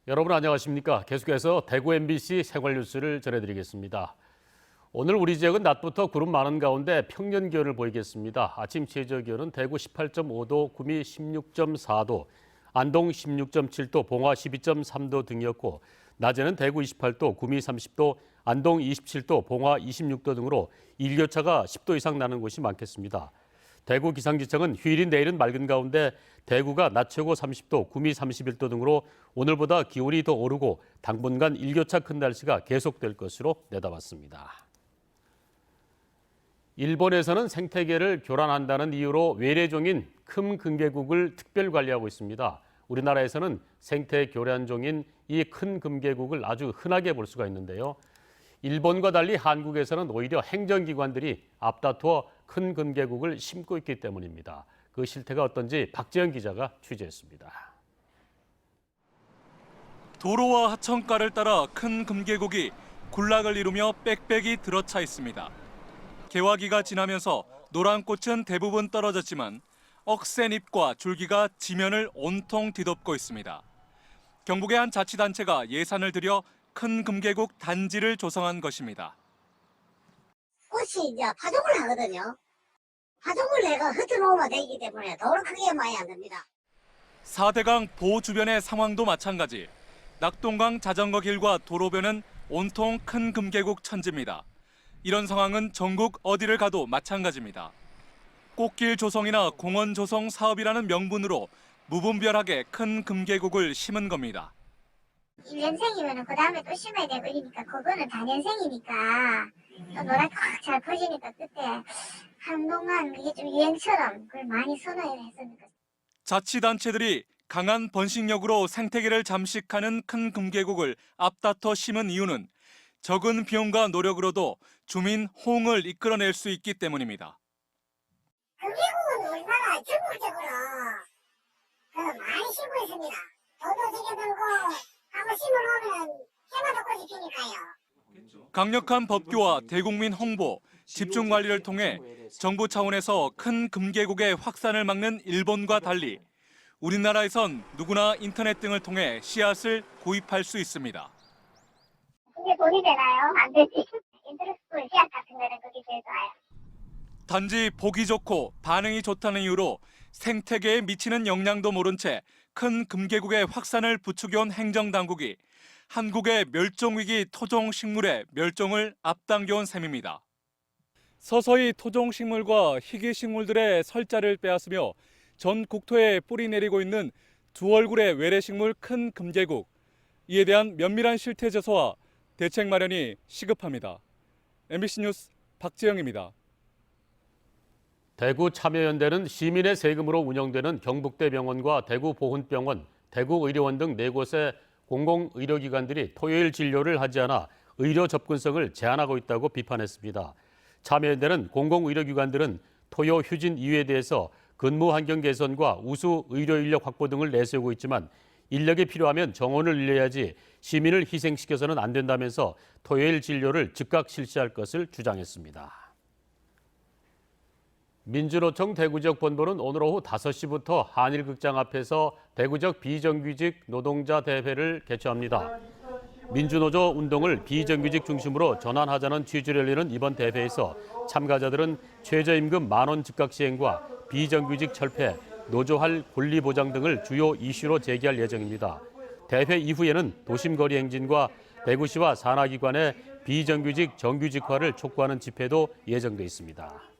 여러분 안녕하십니까? 계속해서 대구 MBC 생활 뉴스를 전해드리겠습니다. 오늘 우리 지역은 낮부터 구름 많은 가운데 평년 기온을 보이겠습니다. 아침 최저 기온은 대구 18.5도, 구미 16.4도, 안동 16.7도, 봉화 12.3도 등이었고 낮에는 대구 28도, 구미 30도, 안동 27도, 봉화 26도 등으로 일교차가 10도 이상 나는 곳이 많겠습니다. 대구 기상지청은 휴일인 내일은 맑은 가운데 대구가 낮 최고 30도, 구미 31도 등으로 오늘보다 기온이 더 오르고 당분간 일교차 큰 날씨가 계속될 것으로 내다봤습니다. 일본에서는 생태계를 교란한다는 이유로 외래종인 큰 금계국을 특별 관리하고 있습니다. 우리나라에서는 생태 교란종인 이 큰 금계국을 아주 흔하게 볼 수가 있는데요. 일본과 달리 한국에서는 오히려 행정기관들이 앞다투어 큰 금계국을 심고 있기 때문입니다. 그 실태가 어떤지 박재현 기자가 취재했습니다. 도로와 하천가를 따라 큰 금계국이 군락을 이루며 빽빽이 들어차 있습니다. 개화기가 지나면서 노란 꽃은 대부분 떨어졌지만 억센 잎과 줄기가 지면을 온통 뒤덮고 있습니다. 경북의 한 자치단체가 예산을 들여 큰 금계국 단지를 조성한 것입니다. 꽃이 이제 파종을 하거든요. 파종을 내가 흩어놓으면 되기 때문에 도로 크게 많이 안 됩니다. 4대강 보호 주변의 상황도 마찬가지. 낙동강 자전거 길과 도로변은 온통 큰 금계국 천지입니다. 이런 상황은 전국 어디를 가도 마찬가지입니다. 꽃길 조성이나 공원 조성 사업이라는 명분으로 무분별하게 큰 금계국을 심은 겁니다. 1년생이면 그 다음에 또 심어야 되고 이러니까 그거는 다년생이니까 또 노랗게 확 잘 퍼지니까 그때 한동안 그게 좀 유행처럼 그걸 많이 선호를 했으니까. 자치단체들이 강한 번식력으로 생태계를 잠식하는 큰 금계국을 앞다퉈 심은 이유는 적은 비용과 노력으로도 주민 호응을 이끌어낼 수 있기 때문입니다. 금계국은 우리나라 전국적으로 많이 심고 있습니다. 도도 되게 들고 한번 심어놓으면 해마다 꽃이 피니까요. 강력한 법규와 대국민 홍보, 집중 관리를 통해 정부 차원에서 큰 금계국의 확산을 막는 일본과 달리 우리나라에선 누구나 인터넷 등을 통해 씨앗을 구입할 수 있습니다. 그게 돈이 되나요? 안 되지. 인터넷 씨앗 같은 거는 그게 제일 좋아요. 단지 보기 좋고 반응이 좋다는 이유로 생태계에 미치는 영향도 모른 채 큰 금계국의 확산을 부추겨온 행정당국이 한국의 멸종위기 토종식물의 멸종을 앞당겨온 셈입니다. 서서히 토종식물과 희귀식물들의 설자를 빼앗으며 전 국토에 뿌리 내리고 있는 두 얼굴의 외래식물 큰 금계국. 이에 대한 면밀한 실태 조사와 대책 마련이 시급합니다. MBC 뉴스 박재영입니다. 대구 참여연대는 시민의 세금으로 운영되는 경북대병원과 대구보훈병원, 대구의료원 등 4곳의 공공의료기관들이 토요일 진료를 하지 않아 의료 접근성을 제한하고 있다고 비판했습니다. 참여연대는 공공의료기관들은 토요 휴진 이유에 대해서 근무 환경 개선과 우수 의료 인력 확보 등을 내세우고 있지만 인력이 필요하면 정원을 늘려야지 시민을 희생시켜서는 안 된다면서 토요일 진료를 즉각 실시할 것을 주장했습니다. 민주노총 대구지역 본부는 오늘 오후 5시부터 한일극장 앞에서 대구지역 비정규직 노동자 대회를 개최합니다. 민주노조 운동을 비정규직 중심으로 전환하자는 취지를 열리는 이번 대회에서 참가자들은 최저임금 10,000원 즉각 시행과 비정규직 철폐, 노조할 권리 보장 등을 주요 이슈로 제기할 예정입니다. 대회 이후에는 도심거리 행진과 대구시와 산하기관의 비정규직 정규직화를 촉구하는 집회도 예정돼 있습니다.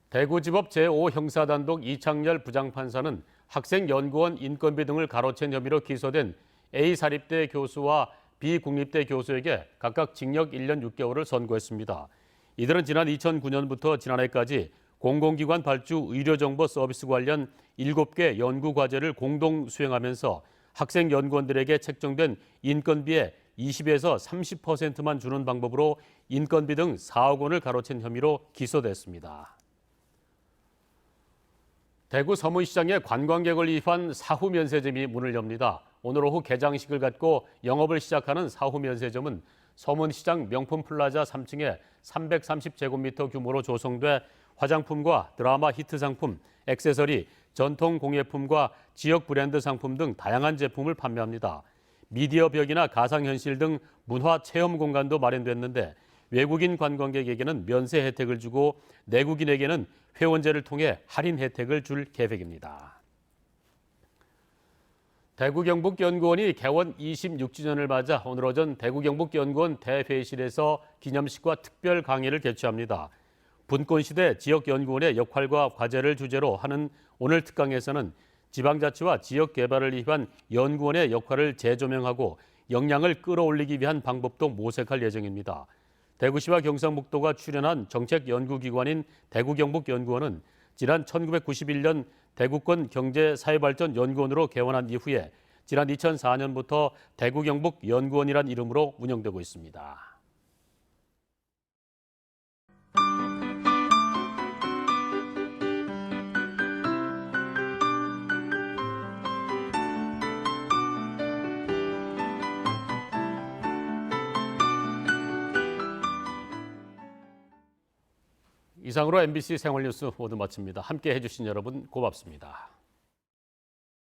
대구지법 제5형사단독 이창열 부장판사는 학생연구원 인건비 등을 가로챈 혐의로 기소된 A 사립대 교수와 B 국립대 교수에게 각각 징역 1년 6개월을 선고했습니다. 이들은 지난 2009년부터 지난해까지 공공기관 발주 의료정보 서비스 관련 7개 연구과제를 공동 수행하면서 학생연구원들에게 책정된 인건비의 20에서 30%만 주는 방법으로 인건비 등 4억 원을 가로챈 혐의로 기소됐습니다. 대구 서문시장에 관광객을 위한 사후면세점이 문을 엽니다. 오늘 오후 개장식을 갖고 영업을 시작하는 사후면세점은 서문시장 명품 플라자 3층에 330제곱미터 규모로 조성돼 화장품과 드라마 히트 상품, 액세서리, 전통 공예품과 지역 브랜드 상품 등 다양한 제품을 판매합니다. 미디어 벽이나 가상현실 등 문화 체험 공간도 마련됐는데 외국인 관광객에게는 면세 혜택을 주고 내국인에게는 회원제를 통해 할인 혜택을 줄 계획입니다. 대구경북연구원이 개원 26주년을 맞아 오늘 오전 대구경북연구원 대회의실에서 기념식과 특별 강의를 개최합니다. 분권시대 지역연구원의 역할과 과제를 주제로 하는 오늘 특강에서는 지방자치와 지역개발을 위한 연구원의 역할을 재조명하고 역량을 끌어올리기 위한 방법도 모색할 예정입니다. 대구시와 경상북도가 출연한 정책연구기관인 대구경북연구원은 지난 1991년 대구권 경제사회발전연구원으로 개원한 이후에 지난 2004년부터 대구경북연구원이란 이름으로 운영되고 있습니다. 이상으로 MBC 생활뉴스 모두 마칩니다. 함께 해주신 여러분 고맙습니다.